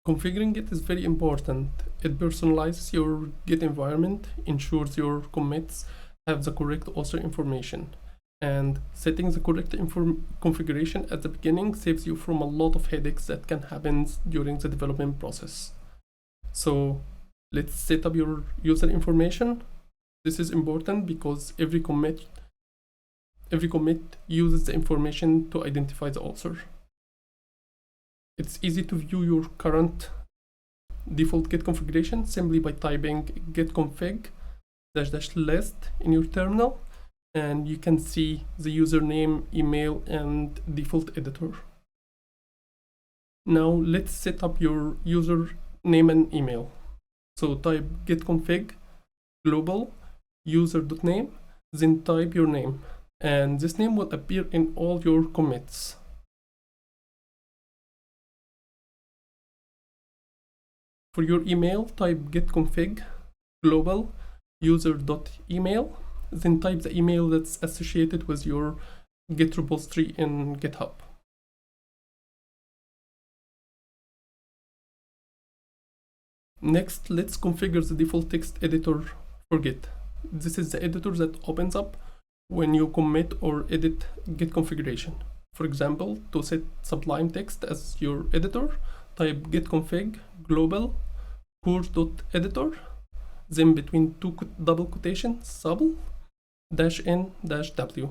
Configuring Git is very important. It personalizes your Git environment, ensures your commits have the correct author information, and setting the correct configuration at the beginning saves you from a lot of headaches that can happen during the development process. So let's set up your user information. This is important because every commit uses the information to identify the author. It's easy to view your current default Git configuration simply by typing git config --list in your terminal, and you can see the username, email, and default editor. Now let's set up your user name and email. So type git config global user.name, then type your name, and this name will appear in all your commits. For your email, type git config global user.email, then type the email that's associated with your Git repository in GitHub. Next, let's configure the default text editor for Git. This is the editor that opens up when you commit or edit Git configuration. For example, to set Sublime Text as your editor, type git config global course.editor, then between two double quotations sub -n-w.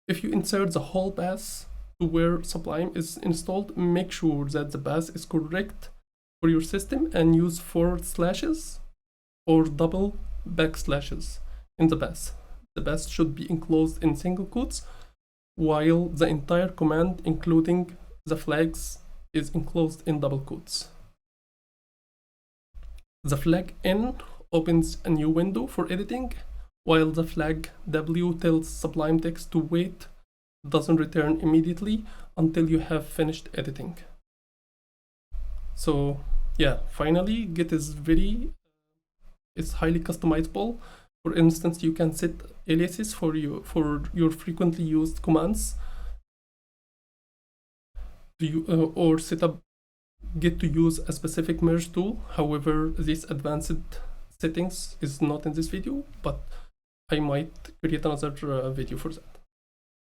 If you insert the whole path to where Sublime is installed, make sure that the path is correct for your system and use // or double backslashes in the path. The path should be enclosed in single quotes, while the entire command, including the flags, is enclosed in double quotes. The flag N opens a new window for editing, while the flag W tells Sublime Text to wait, doesn't return immediately until you have finished editing. So yeah, finally, Git is highly customizable. For instance, you can set aliases for your frequently used commands, or set up Git to use a specific merge tool. However, this advanced settings is not in this video, but I might create another video for that.